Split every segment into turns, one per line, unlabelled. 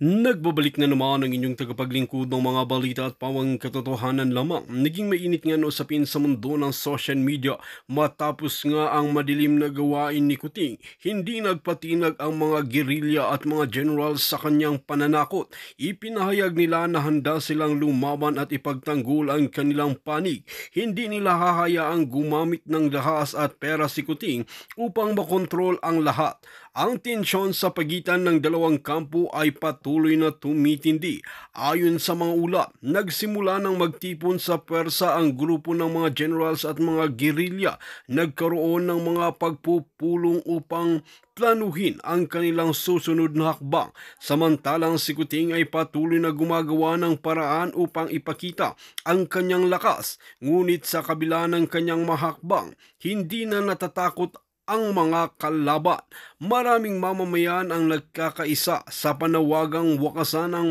Nagbabalik na naman ang inyong tagapaglingkod ng mga balita at pawang katotohanan lamang. Naging mainit nga usapin sa mundo ng social media matapos nga ang madilim na gawain ni Kuting. Hindi nagpatinag ang mga gerilya at mga general sa kanyang pananakot. Ipinahayag nila na handa silang lumaban at ipagtanggol ang kanilang panig. Hindi nila hahayaang gumamit ng lahas at pera si Kuting upang makontrol ang lahat. Ang tensyon sa pagitan ng dalawang kampo ay patuloy na tumitindi. Ayon sa mga ulat, nagsimula ng magtipon sa pwersa ang grupo ng mga generals at mga gerilya. Nagkaroon ng mga pagpupulong upang planuhin ang kanilang susunod na hakbang. Samantalang si Kuting ay patuloy na gumagawa ng paraan upang ipakita ang kanyang lakas. Ngunit sa kabila ng kanyang mahakbang, hindi na natatakot ang mga kalaban. Maraming mamamayan ang nagkakaisa sa panawagang wakasan ng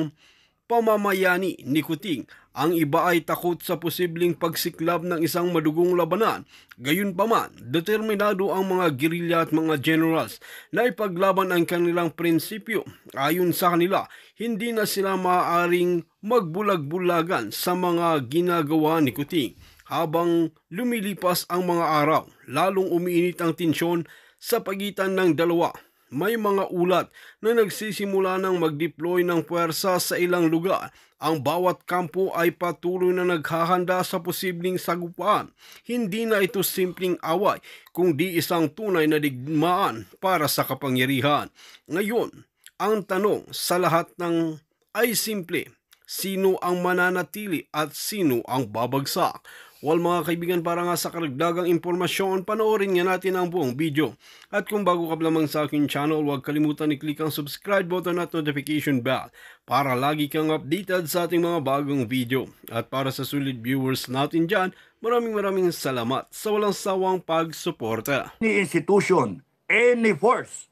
pamamayani ni Kuting. Ang iba ay takot sa posibleng pagsiklab ng isang madugong labanan. Gayunpaman, determinado ang mga gerilya at mga generals na ipaglaban ang kanilang prinsipyo. Ayon sa kanila, hindi na sila maaaring magbulag-bulagan sa mga ginagawa ni Kuting. Habang lumilipas ang mga araw, lalong umiinit ang tensyon sa pagitan ng dalawa. May mga ulat na nagsisimula ng mag-deploy ng puwersa sa ilang lugar. Ang bawat kampo ay patuloy na naghahanda sa posibleng sagupaan. Hindi na ito simpleng away, kundi isang tunay na digmaan para sa kapangyarihan. Ngayon, ang tanong sa lahat ng ay simple. Sino ang mananatili at sino ang babagsak? Well mga kaibigan, para nga sa karagdagang impormasyon, panoorin nga natin ang buong video. At kung bago ka lamang sa aking channel, huwag kalimutan i-click ang subscribe button at notification bell para lagi kang updated sa ating mga bagong video. At para sa sulit viewers natin dyan, maraming salamat sa walang sawang pagsuporta.
Any institution, any force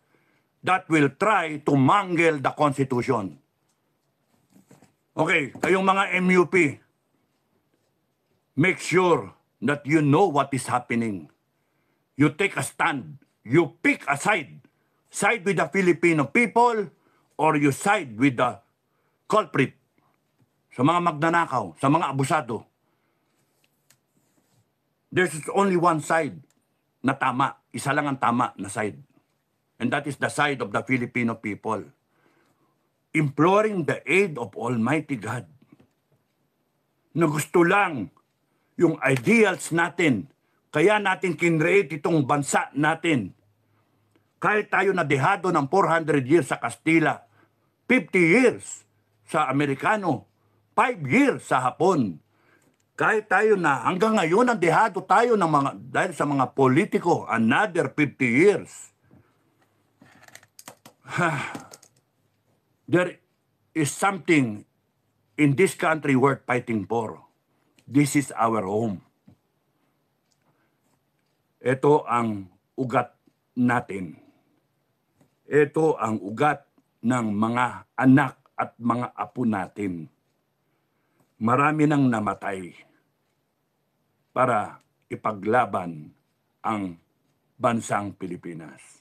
that will try to mangle the Constitution. Okay, kayong mga MUP, make sure that you know what is happening. You take a stand. You pick a side. Side with the Filipino people or you side with the culprit. Sa mga magnanakaw, sa mga abusado. There's only one side na tama. Isa lang ang tama na side. And that is the side of the Filipino people. Imploring the aid of Almighty God. Na gusto lang yung ideals natin. Kaya natin kinreate itong bansa natin. Kahit tayo na dehado ng 400 years sa Kastila, 50 years sa Amerikano, 5 years sa Hapon. Kahit tayo na hanggang ngayon ang dehado tayo ng mga, dahil sa mga politiko, another 50 years. There is something in this country worth fighting for. This is our home. Ito ang ugat natin. Ito ang ugat ng mga anak at mga apo natin. Marami nang namatay para ipaglaban ang bansang Pilipinas.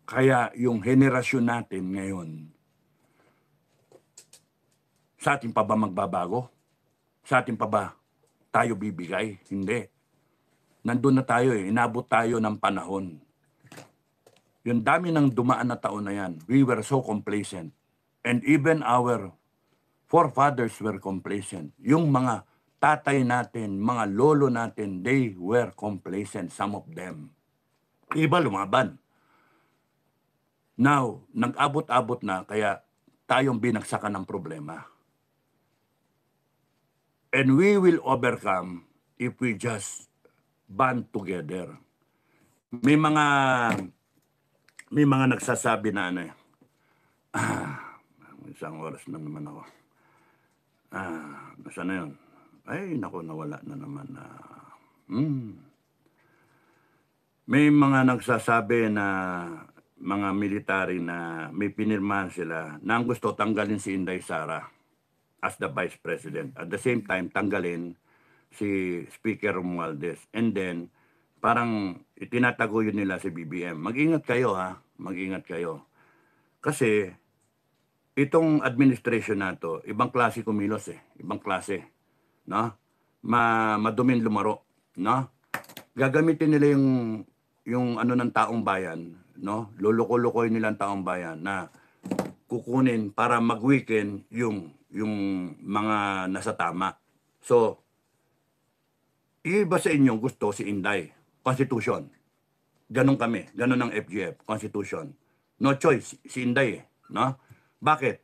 Kaya yung henerasyon natin ngayon, sa atin pa ba magbabago? Sa atin pa ba tayo bibigay? Hindi. Nandun na tayo inabot tayo ng panahon. Yung dami ng dumaan na taon na yan, we were so complacent. And even our forefathers were complacent. Yung mga tatay natin, mga lolo natin, they were complacent, some of them. Iba lumaban. Now, nag-abot-abot na, kaya tayong binagsakan ng problema. And we will overcome if we just band together. May mga nagsasabi na isang oras na naman ako. Nasaan na yun? Ay, naku, nawala na naman. May mga nagsasabi na mga military na may pinirmahan sila na ang gusto tanggalin si Inday Sara as the Vice President. At the same time, tanggalin si Speaker Romualdez. And then, parang itinatago yun nila si BBM. Mag-ingat kayo ha, mag-ingat kayo. Kasi, itong administration na to, ibang klase kumilos eh. Ibang klase. No? Maduming lumaro. No? Gagamitin nila yung ano ng taong bayan. No? Luluko-lukoy nila ang taong bayan na kukunin para mag-weekend yung mga nasa tama. So, iba sa inyo gusto si Inday. Constitution. Ganon kami. Ganon ang FGF. Constitution. No choice. Si Inday eh. No? Bakit?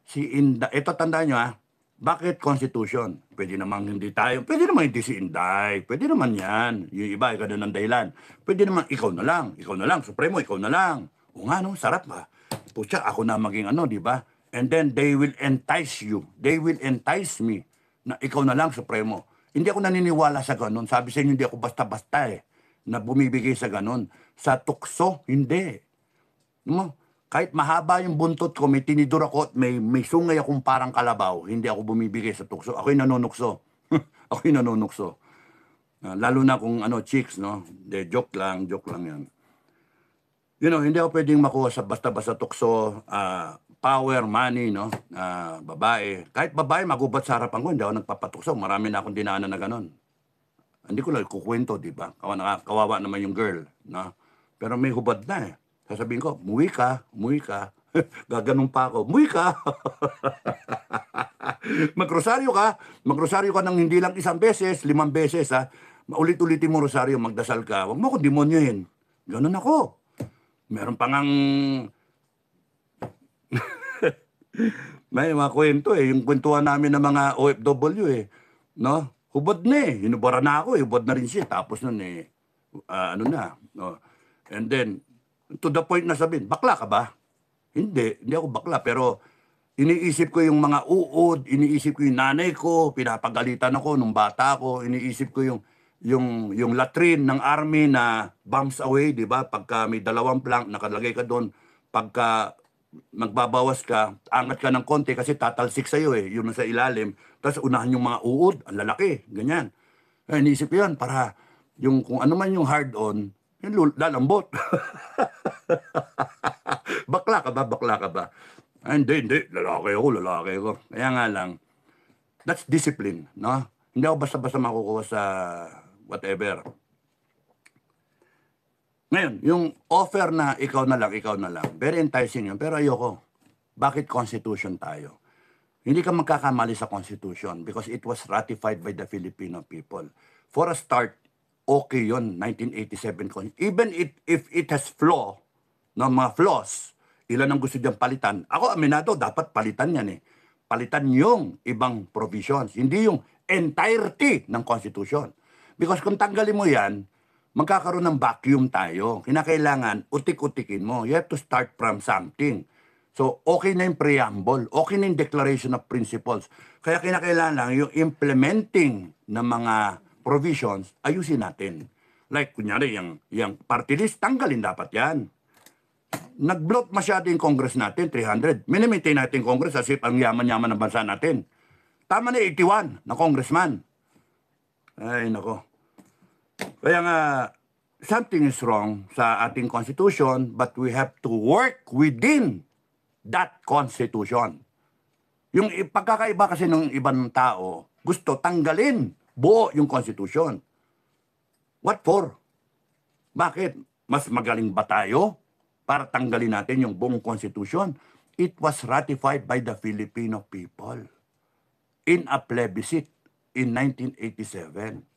Si Inday. Ito tandaan nyo ha. Bakit Constitution? Pwede namang hindi tayo. Pwede naman hindi si Inday. Pwede naman yan. Yung iba, ganun ang dahilan. Pwede naman ikaw na lang. Ikaw na lang. Supremo, ikaw na lang. O nga no, sarap ba? Pucha, ako na maging ano, di ba? And then they will entice you. They will entice me na ikaw na lang, Supremo. Hindi ako naniniwala sa ganun. Sabi sa inyo, hindi ako basta-basta eh, na bumibigay sa ganun. Sa tukso, hindi. No? Kahit mahaba yung buntot ko, may tinidor ako at may sungay akong parang kalabaw, hindi ako bumibigay sa tukso. Ako'y nanunukso. Ako'y nanunukso. Lalo na kung ano, chicks, no? De, joke lang yan. You know, hindi ako pwedeng makuha sa basta-basta tukso, power, money, no? Babae. Kahit babae, magubat sa harapan ko, hindi ako nagpapatukso. Marami na akong dinaanan na ganon. Hindi ko lang kukwento, di ba? Kawawa naman yung girl, no? Pero may hubad na eh. Sasabihin ko, umuwi ka. Gaganong pa ako, umuwi ka. Magrosaryo ka ng hindi lang 1 beses, 5 beses, ha. Ulit-ulitin mo rosaryo, magdasal ka. Huwag mo ko demonyohin. Ganun ako. Meron pa ngang may mga kwento eh. Yung kwentuhan namin ng mga OFW eh. No? Hubad na eh. Hinubara na ako eh. Hubad na rin siya. Tapos nun eh, ano na. No? And then, to the point na sabihin, bakla ka ba? Hindi ako bakla. Pero iniisip ko yung mga uod, iniisip ko yung nanay ko, pinapagalitan ako nung bata ako, iniisip ko yung latrine ng army na bombs away, di ba? Pagka may 2 plank, nakalagay ka doon. Pagka magbabawas ka, angat ka ng konti kasi tatalsik sa'yo eh, yun sa ilalim. Tapos unahan yung mga uod, ang lalaki, ganyan. Iniisip ko yan para yung kung ano man yung hard-on, yung lalambot. Bakla ka ba? Hindi. Lalaki ako. Kaya nga lang, that's discipline, no? Hindi ako basta-basta makukuha sa whatever. Ngayon, yung offer na ikaw na lang, very enticing yun, pero ayoko. Bakit Constitution tayo? Hindi ka magkakamali sa Constitution because it was ratified by the Filipino people. For a start, okay yun, 1987. Even if it has mga flaws, ilan ang gusto diyang palitan. Ako, aminado, dapat palitan yan eh. Palitan yung ibang provisions, hindi yung entirety ng Constitution. Because kung tanggalin mo yan, magkakaroon ng vacuum tayo. Kinakailangan, utik-utikin mo. You have to start from something. So, okay na yung preamble, okay na yung Declaration of Principles. Kaya kinakailangan lang yung implementing ng mga provisions, ayusin natin. Like, kunyari, yung party list, tanggalin dapat yan. Nag-bloat masyado yung Congress natin, 300. Minimaintain natin yung Congress as if ang yaman-yaman ng bansa natin. Tama na 81 na congressman. Ay, nako. Kaya nga, something is wrong sa ating Constitution, but we have to work within that Constitution. Yung pagkakaiba kasi ng ibang tao, gusto tanggalin buo yung Constitution. What for? Bakit? Mas magaling ba tayo para tanggalin natin yung buong Constitution? It was ratified by the Filipino people in a plebiscite in 1987.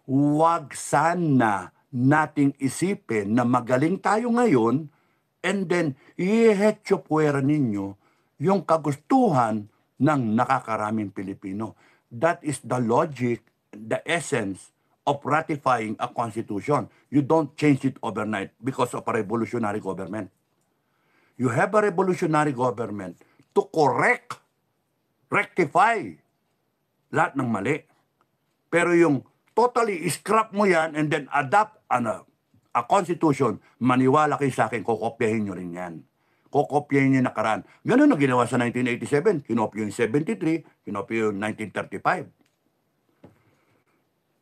Huwag sana nating isipin na magaling tayo ngayon and then ihetsyopuwera ninyo yung kagustuhan ng nakakaraming Pilipino. That is the logic, the essence of ratifying a constitution. You don't change it overnight because of a revolutionary government. You have a revolutionary government to rectify lahat ng mali. Pero yung totally scrap mo yan and then adapt a constitution, maniwala kayo sa akin, kokopyahin nyo rin yan. Kokopyahin nyo yung nakaraan. Ganun na ginawa sa 1987, kinopya yung 73, kinopya yung 1935.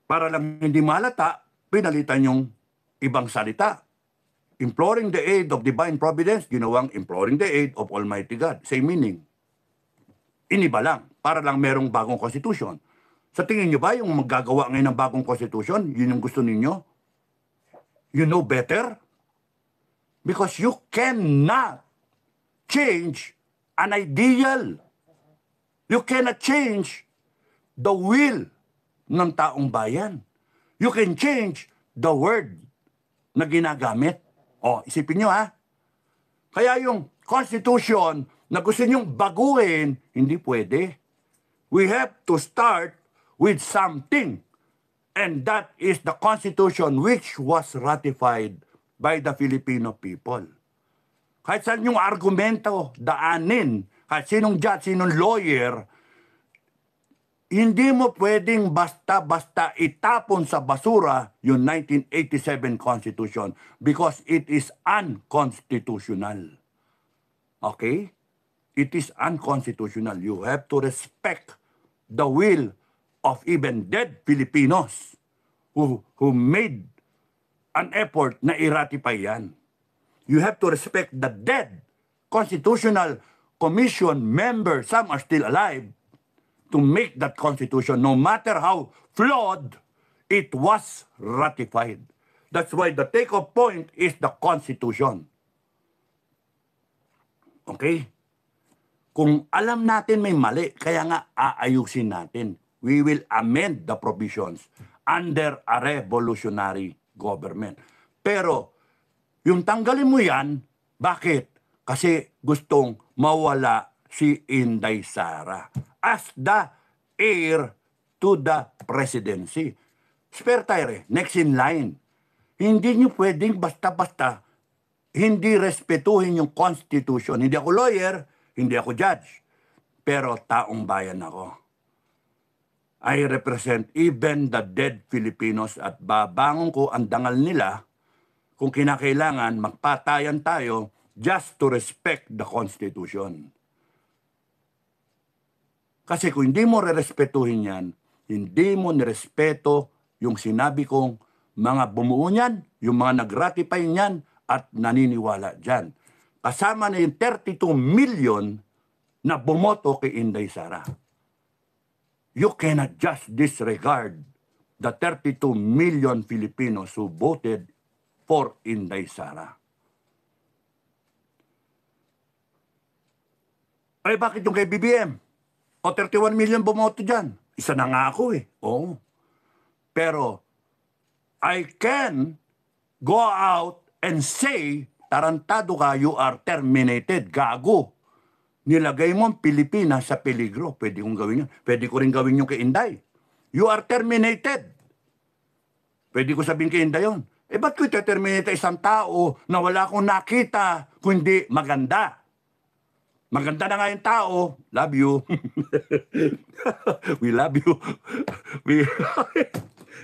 Para lang hindi malata, pinalitan yung ibang salita. Imploring the aid of divine providence, ginawang imploring the aid of Almighty God. Same meaning. iniba lang para lang merong bagong constitution. Sa tingin nyo ba yung maggagawa ngayon ng bagong constitution, yun yung gusto ninyo? You know better? Because you cannot change an ideal. You cannot change the will ng taong bayan. You can change the word na ginagamit. O, isipin nyo ha. Kaya yung constitution na gusto nyong baguhin, hindi pwede. We have to start with something. And that is the constitution which was ratified by the Filipino people. Kahit saan yung argumento, daanin, kahit sinong judge, sinong lawyer, hindi mo pwedeng basta-basta itapon sa basura yung 1987 Constitution because it is unconstitutional. Okay? It is unconstitutional. You have to respect the will of even dead Filipinos who made an effort na i-ratify yan. You have to respect the dead Constitutional Commission members, some are still alive, to make that constitution, no matter how flawed, it was ratified. That's why the take-off point is the Constitution. Okay? Kung alam natin may mali, kaya nga aayusin natin. We will amend the provisions under a revolutionary government. Pero, yung tanggalin mo yan, bakit? Kasi gustong mawala si Inday Sara as the heir to the presidency. Spare tire, next in line. Hindi nyo pwedeng basta-basta hindi respetuhin yung Constitution. Hindi ako lawyer, hindi ako judge, pero taong bayan ako. I represent even the dead Filipinos at babangon ko ang dangal nila kung kinakailangan magpatayan tayo just to respect the Constitution. Kasi kung hindi mo re-respetuhin yan, hindi mo nirespeto yung sinabi kong mga bumuo niyan, yung mga nag-ratify niyan at naniniwala dyan. Kasama na yung 32 million na bumoto kay Inday Sara. You cannot just disregard the 32 million Filipinos who voted for Inday Sara. Ay, bakit yung kay BBM? O 31 million bumoto dyan. Isa na nga ako eh. Oo. Pero, I can go out and say, tarantado ka, you are terminated, gago. Nilagay mo ang Pilipinas sa peligro. Pwede kong gawin yun. Pwede ko rin gawin yung kay Inday. You are terminated. Pwede ko sabihin kay Inday yun. Eh, ba't ko ite-terminate isang tao na wala akong nakita kundi maganda? Maganda na nga yung tao. Love you. We love you.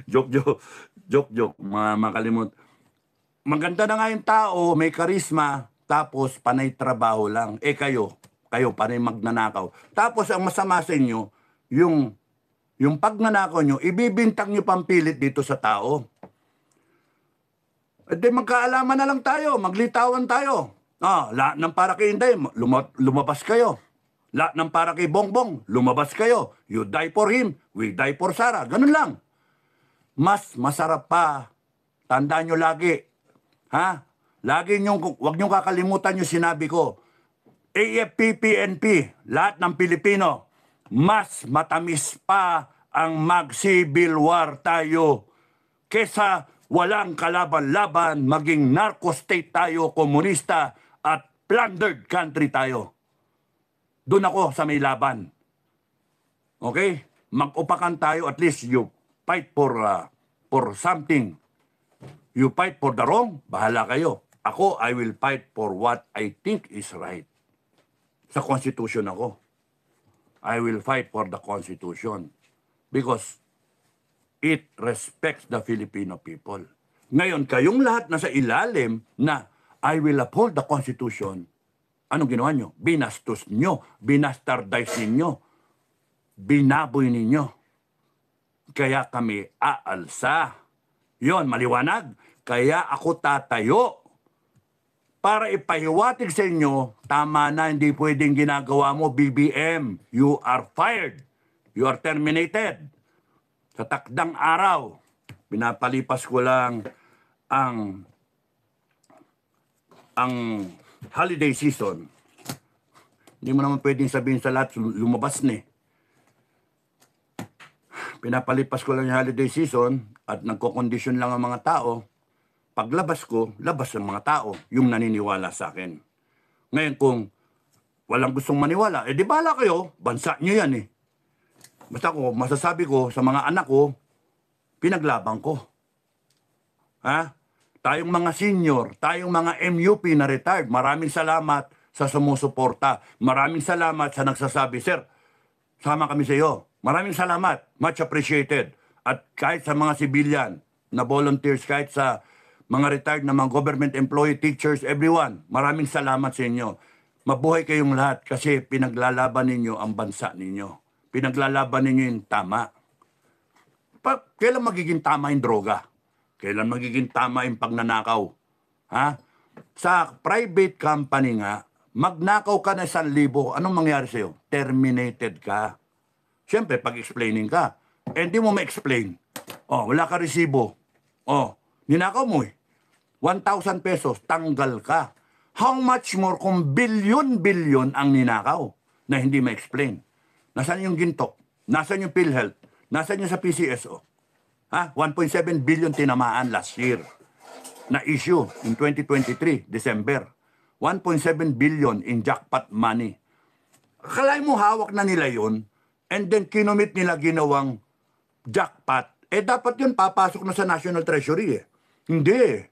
Joke. Makalimot. Maganda na nga yung tao, may karisma, tapos panay trabaho lang. Eh kayo panay magnanakaw. Tapos ang masama sa inyo, yung pagnanakaw nyo, ibibintang nyo pampilit dito sa tao. E di magkaalaman na lang tayo, maglitawan tayo. Lahat ng para kay Inday, lumabas kayo. Lahat ng para kay Bongbong, lumabas kayo. You die for him, we die for Sara. Ganun lang. Mas masarap pa. Tandaan nyo lagi. Ha? Lagi nyo, huwag nyo kakalimutan yung sinabi ko. AFP-PNP, lahat ng Pilipino, mas matamis pa ang mag-civil war tayo kesa walang kalaban-laban, maging narco-state tayo, komunista, at plundered country tayo. Doon ako sa may laban. Okay? Mag-upakan tayo, at least you fight for something. You fight for the wrong, bahala kayo. Ako, I will fight for what I think is right. Sa Constitution ako. I will fight for the Constitution because it respects the Filipino people. Ngayon, kayong lahat nasa ilalim na I will uphold the Constitution, anong ginawa nyo? Binastos nyo, binastardize ninyo, binaboy ninyo. Kaya kami aalsa. Yon, maliwanag. Kaya ako tatayo para ipahiwatig sa inyo, tama na, hindi pwedeng ginagawa mo, BBM. You are fired. You are terminated. Sa takdang araw, pinapalipas ko lang ang holiday season. Hindi mo naman pwedeng sabihin sa lahat, lumabas na eh. Pinapalipas ko lang yung holiday season at nagko-condition lang ang mga tao. Paglabas ko, labas ang mga tao, yung naniniwala sa akin. Ngayon kung walang gustong maniwala, di bala kayo, bansa nyo yan eh. Basta ko, masasabi ko sa mga anak ko, pinaglaban ko. Ha? Tayong mga senior, tayong mga MUP na retired, maraming salamat sa sumusuporta. Maraming salamat sa nagsasabi, sir, sama kami sa iyo. Maraming salamat, much appreciated. At kahit sa mga civilian na volunteers, kahit sa mga retired na mga government employee, teachers, everyone, maraming salamat sa inyo. Mabuhay kayong lahat kasi pinaglalaban ninyo ang bansa ninyo. Pinaglalaban ninyo yung tama. Kailan magiging tama yung droga? Kailan magiging tama yung pagnanakaw? Ha? Sa private company nga, magnakaw ka na 1,000, anong mangyari sa'yo? Terminated ka. Siyempre, pag-explaining ka, hindi mo ma-explain. Oh, wala ka resibo. Oh, ninakaw mo eh. 1,000 pesos, tanggal ka. How much more kung bilyon-bilyon ang ninakaw na hindi ma-explain? Nasaan yung ginto? Nasaan yung PhilHealth? Nasaan yung sa PCSO? Ha? 1.7 billion tinamaan last year na issue in 2023, December. 1.7 billion in jackpot money. Akalain mo hawak na nila yun and then kinumit nila ginawang jackpot. Dapat yun papasok na sa National Treasury eh. Hindi.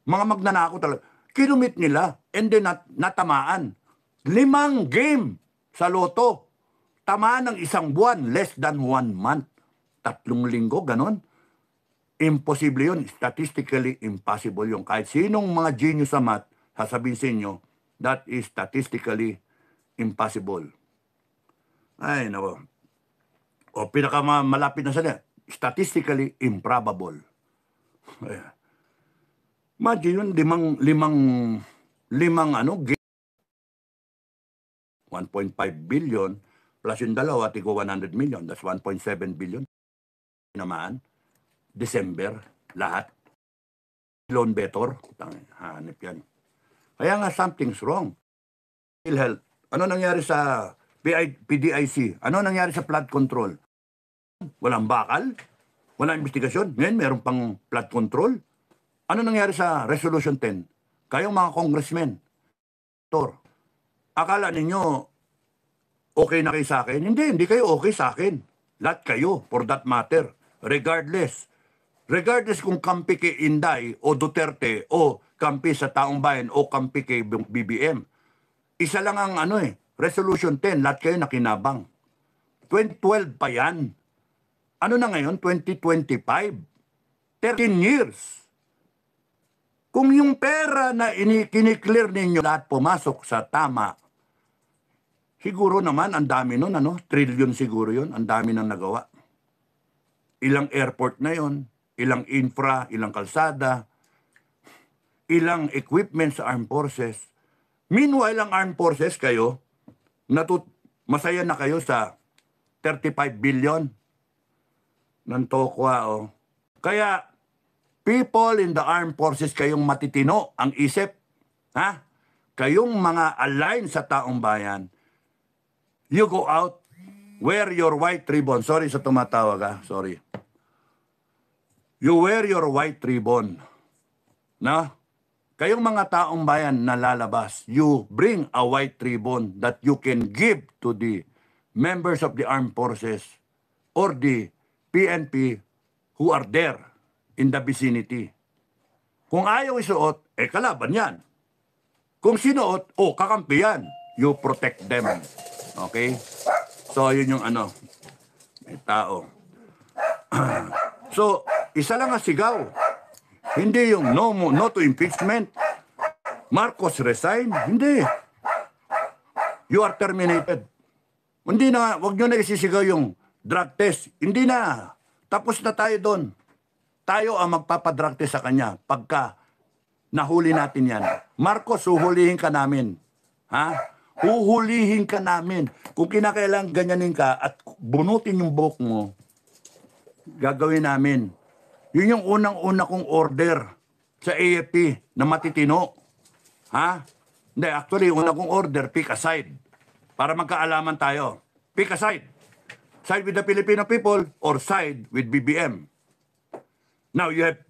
Mga magnanakaw talaga. Kinumit nila and then natamaan. 5 game sa loto. Tamaan ng 1 buwan, less than 1 month. 3 linggo, ganon. Imposible yun. Statistically impossible yun. Kahit sinong mga genius sa math, sasabihin sa inyo, that is statistically impossible. Ay, nako. O pinakamalapit na sa niya, statistically improbable. Imagine yun, limang 1.5 billion, plus yung dalawa, tigo 100 million. That's 1.7 billion. Naman, December, lahat. Loan better. Hanip yan. Kaya nga, something's wrong. PhilHealth. Ano nangyari sa PDIC? Ano nangyari sa flood control? Walang bakal? Walang investigasyon? Ngayon, meron pang flood control? Ano nangyari sa Resolution 10? Kayong mga congressmen, akala ninyo okay na kayo sa akin? Hindi kayo okay sa akin. Lahat kayo, for that matter. Regardless kung kampi kay Inday o Duterte o kampi sa Taong Bayan o kampi kay BBM. Isa lang ang Resolution 10, lahat kayo nakinabang. 2012 pa yan. Ano na ngayon? 2025. 13 years. Kung yung pera na kiniklear ninyo lahat pumasok sa tama, siguro naman ang dami nun, trillion siguro yun, ang dami nang nagawa. Ilang airport na yon, ilang infra, ilang kalsada, ilang equipment sa armed forces. Meanwhile, ang armed forces kayo, masaya na kayo sa 35 billion ng tokwa. Kaya, people in the armed forces, kayong matitino ang isip. Ha? Kayong mga aligned sa taong bayan, you go out, wear your white ribbon. Sorry sa tumatawag, sorry. You wear your white ribbon. Na? Kayong mga taong bayan na lalabas, you bring a white ribbon that you can give to the members of the armed forces or the PNP who are there in the vicinity. Kung ayaw isuot, kalaban yan. Kung sinuot, kakampi yan. You protect them. Okay? So, yun yung may tao. So, isa lang ang sigaw. Hindi yung no to impeachment. Marcos resign. Hindi. You are terminated. Hindi na, wag nyo na isisigaw yung drug test. Hindi na. Tapos na tayo doon. Tayo ang magpapadrug test sa kanya pagka nahuli natin yan. Marcos, huhulihin ka namin. Ha? Huhulihin ka namin. Kung kinakailangan ganyanin ka at bunutin yung buhok mo, gagawin namin. Yun yung unang-una kong order sa AFP na matitino. Ha? Hindi, actually, unang kong order, pick a side. Para magkaalaman tayo. Pick a side. Side with the Filipino people or side with BBM. Now, you have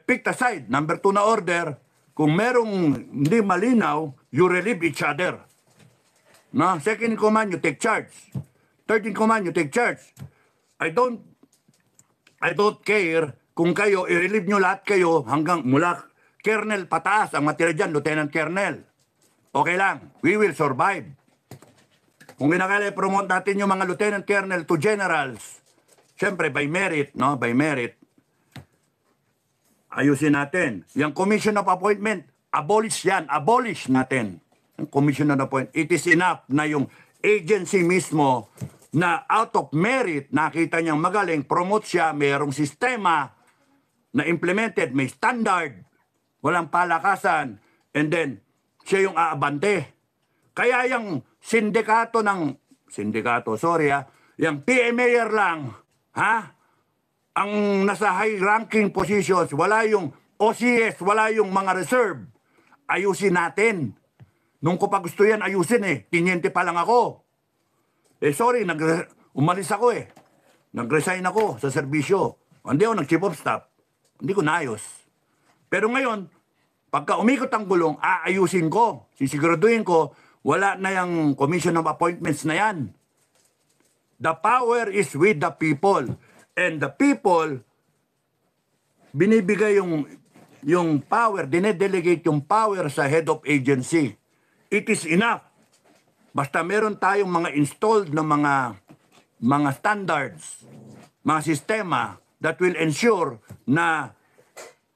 picked a side. Number 2 na order, kung merong hindi malinaw, you relieve each other. No? Second in command, you take charge. Third in command, you take charge. I don't care kung kayo, i-relieve nyo lahat kayo hanggang mula Colonel pataas, ang matira dyan, Lieutenant Colonel. Okay lang, we will survive. Kung kinakailangan promote natin yung mga Lieutenant Colonel to Generals, siyempre by merit, no? By merit, ayusin natin. Yung Commission of Appointment, abolish yan, abolish natin. Yung Commission of Appointment, it is enough na yung agency mismo na out of merit, nakita niyang magaling, promote siya, mayroong sistema na implemented, may standard, walang palakasan, and then, siya yung aabante. Kaya yung yung PMAR lang, ha? Ang nasa high ranking positions, wala yung OCS, wala yung mga reserve. Ayusin natin. Nung ko pa gusto yan, ayusin eh. Tinyente pa lang ako. Sorry, umalis ako eh. Nag-resign ako sa serbisyo. Hindi ako nag-chief of staff. Hindi ko naayos. Pero ngayon, pagka umikot ang gulong, aayusin ko. Sisiguraduhin ko, wala na yung Commission of Appointments na yan. The power is with the people. And the people, binibigay yung power, dinedelegate yung power sa head of agency. It is enough. Basta meron tayong mga installed na mga standards, mga sistema that will ensure na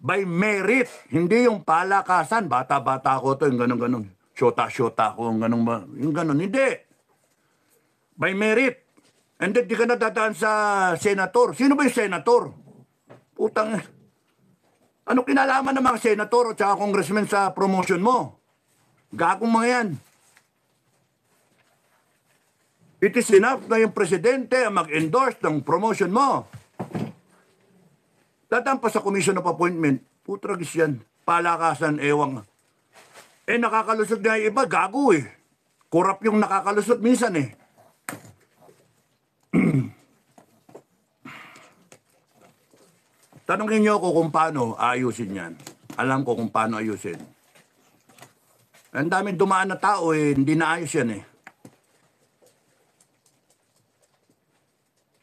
by merit, hindi yung palakasan, bata-bata ko to, yung ganun-ganun, syota-syota ko, yung ganun, hindi. By merit. And then, di ka nadadaan sa senator. Sino ba yung senator? Putang, ano kinalaman ng mga senator o tsaka congressman sa promotion mo? Gagong mga yan. It is enough na yung presidente ang mag-endorse ng promotion mo. Dadaan pa sa Commission of Appointment, putragis yan. Palakasan, ewang. Nakakalusot na yung iba, gago eh. Korap yung nakakalusot minsan eh. Tanungin niyo ako kung paano ayusin yan. Alam ko kung paano ayusin. Ang daming dumaan na tao eh, hindi naayos yan eh.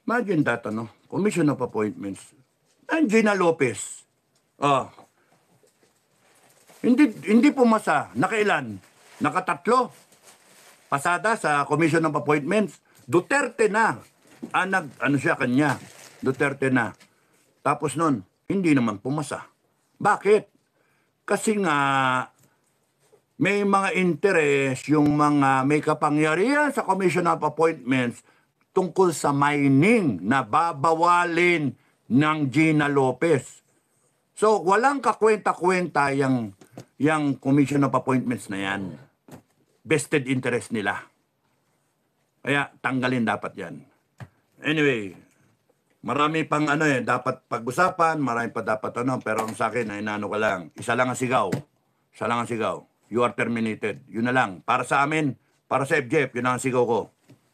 Imagine that, ano? Commission of Appointments. And Gina Lopez. Hindi pumasa. Nakailan? Nakatatlo. Pasada sa Commission of Appointments. Duterte na. Ano siya kanya? Duterte na. Tapos nun, hindi naman pumasa. Bakit? Kasi nga, may mga interest, yung mga may kapangyarihan sa Commission of Appointments tungkol sa mining na babawalin ng Gina Lopez. So, walang kakwenta-kwenta yung Commission of Appointments na yan. Vested interest nila. Kaya, tanggalin dapat yan. Anyway, marami pang dapat pag-usapan, marami pa dapat pero ang sa akin, inaano ka lang, isa lang ang sigaw. Isa lang ang sigaw. You are terminated. Yun na lang. Para sa amin, para sa FJF, yun lang ang sigaw ko.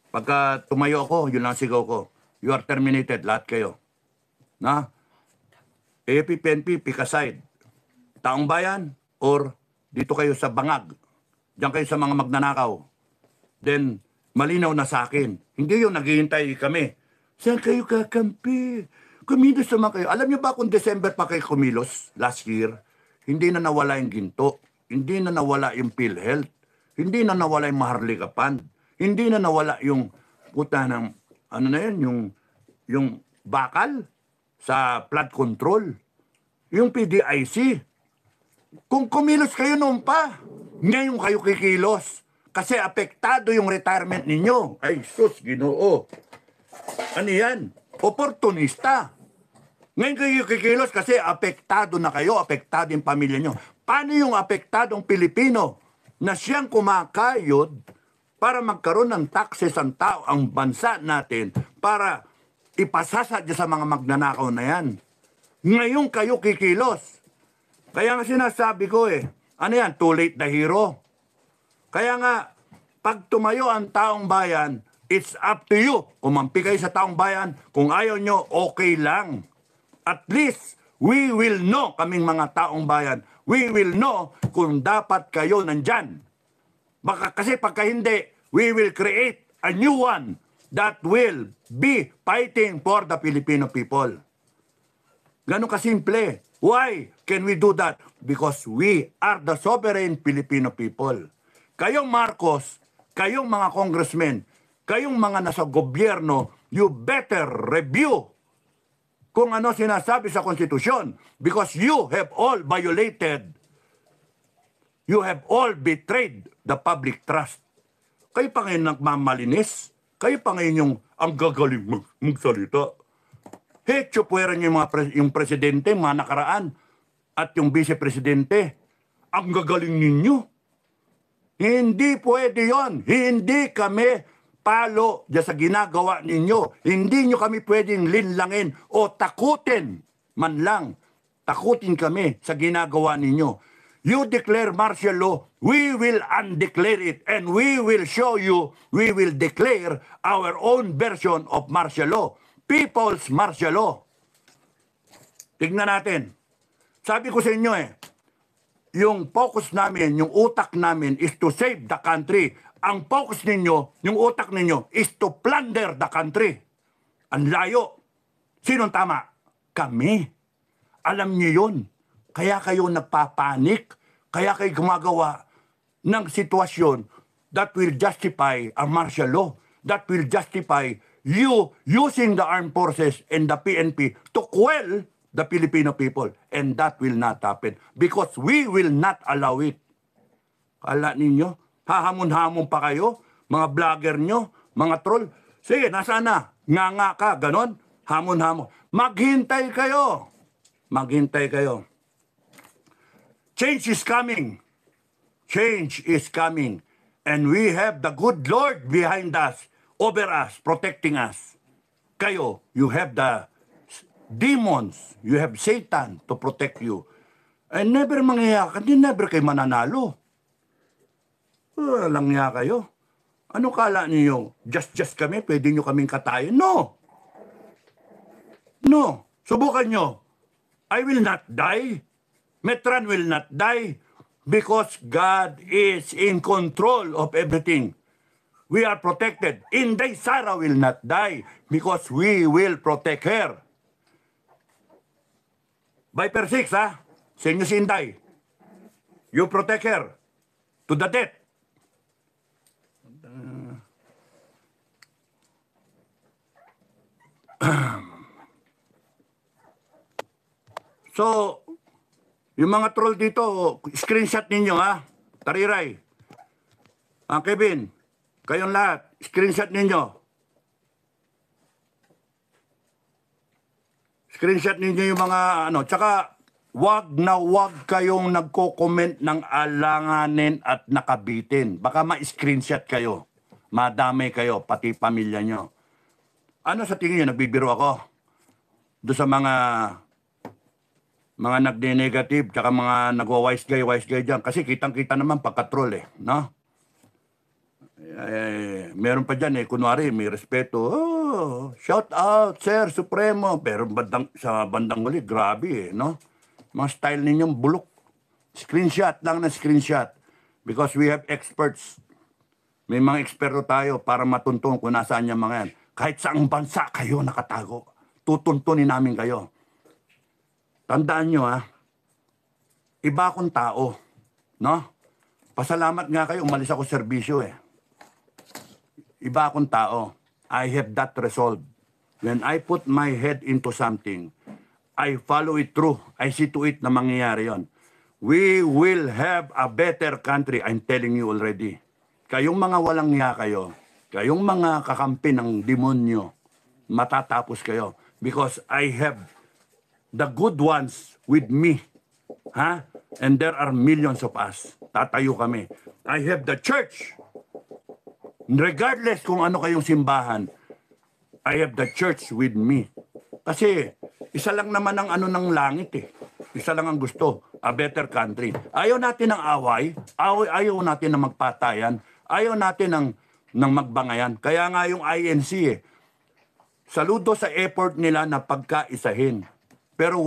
Pagka tumayo ako, yun lang ang sigaw ko. You are terminated, lahat kayo. Na? AFP, PNP, pick a side. Taong bayan, or dito kayo sa bangag. Diyan kayo sa mga magnanakaw. Then, malinaw na sa akin. Hindi yung naghihintay kami. Saan kayo kakampi? Kumilos naman kayo. Alam niyo ba kung December pa kayo kumilos last year, hindi na nawala yung ginto. Hindi na nawala yung PhilHealth. Hindi na nawala yung Maharlika Fund. Hindi na nawala yung puta ng, yung bakal sa flood control. Yung PDIC. Kung kumilos kayo noon pa, ngayon kayo kikilos. Kasi apektado yung retirement ninyo. Ay, sus, Ginoo. Ano yan? Oportunista. Ngayon kayo kikilos kasi apektado na kayo, apektado yung pamilya nyo. Paano yung apektadong Pilipino na siyang kumakayod para magkaroon ng taxes ang tao, ang bansa natin, para ipasasadya sa mga magnanakaw na yan? Ngayon kayo kikilos. Kaya nga sinasabi ko ano yan, too late the hero. Kaya nga, pag tumayo ang taong bayan, it's up to you. Umampi kayo sa taong bayan, kung ayaw nyo, okay lang. At least, we will know, kaming mga taong bayan, we will know kung dapat kayo nandyan. Baka kasi pagka hindi, we will create a new one that will be fighting for the Filipino people. Ganun kasimple. Why can we do that? Because we are the sovereign Filipino people. Kayong Marcos, kayong mga congressmen, kayong mga nasa gobyerno, you better review kung ano sinasabi sa konstitusyon, because you have all violated, you have all betrayed the public trust. Kayo pa ngayon nagmamalinis, kayo pa ngayon yung ang gagaling magsalita. Hetyo puwera niyo yung presidente, mga nakaraan, at yung vice-presidente. Ang gagaling ninyo. Hindi pwede yon. Hindi kami palo dyan sa ginagawa ninyo. Hindi nyo kami pwedeng linlangin o takutin man lang. Takutin kami sa ginagawa ninyo. You declare martial law, we will undeclare it, and we will show you, we will declare our own version of martial law. People's martial law. Tignan natin. Sabi ko sa inyo yung focus namin, yung utak namin is to save the country. Ang focus ninyo, yung utak ninyo is to plunder the country. Ang layo. Sinong tama? Kami. Alam niyo yun. Kaya kayo nagpapanik. Kaya kayo gumagawa ng sitwasyon that will justify a martial law. That will justify you using the armed forces and the PNP to quell the Filipino people. And that will not happen because we will not allow it. Kala ninyo, hahamon-hamon pa kayo, mga vlogger nyo, mga troll. Sige, nasaan na? Nga ka, ganon? Hamon-hamon. Maghintay kayo. Maghintay kayo. Change is coming. Change is coming. And we have the good Lord behind us, over us, protecting us. Kayo, you have the demons, you have Satan to protect you. And never mangyayari, never kayo mananalo. Walang niya kayo. Ano kala niyo? Just kami, pwede nyo kaming katayin? No. No. Subukan nyo. I will not die. Metran will not die because God is in control of everything. We are protected. Inday Sara will not die because we will protect her. Viper 6, ha? Sa inyo si Inday. You protect her to the death. So, yung mga troll dito, screenshot ninyo, ha? Tariray. Kevin, kayong lahat, screenshot ninyo. Screenshot ninyo yung mga tsaka wag kayong nagko-comment ng alanganin at nakabitin. Baka ma-screenshot kayo. Madamay kayo, pati pamilya nyo. Ano sa tingin nyo, nagbibiro ako? Doon sa mga nagde-negative, tsaka mga nagwa-wise guy dyan. Kasi kitang-kita naman pagka-troll no? Meron pa dyan kunwari, may respeto. Oh, shout out, Sir Supremo. Pero sa bandang uli, grabe no? Mga style ninyong bulok. Screenshot lang na screenshot. Because we have experts. May mga eksperto tayo para matuntun kung nasaan yung mga yan. Kahit saang bansa kayo nakatago, tutuntunin namin kayo. Tandaan nyo iba akong tao, no? Pasalamat nga kayo, umalis ako serbisyo Iba akong tao. I have that resolve. When I put my head into something, I follow it through. I see to it na mangyayari yon. We will have a better country, I'm telling you already. Kayong mga walang niya kayo, kayong mga kakampi ng demonyo, matatapos kayo. Because I have the good ones with me. Ha? And there are millions of us. Tatayo kami. I have the church. Regardless kung ano kayong simbahan, I have the church with me. Kasi isa lang naman ang ano ng langit eh. Isa lang ang gusto, a better country. Ayaw natin ng away, ayaw natin ng magpatayan, ayaw natin ng magbangayan. Kaya nga yung INC eh, saludo sa effort nila na pagkaisahin. Pero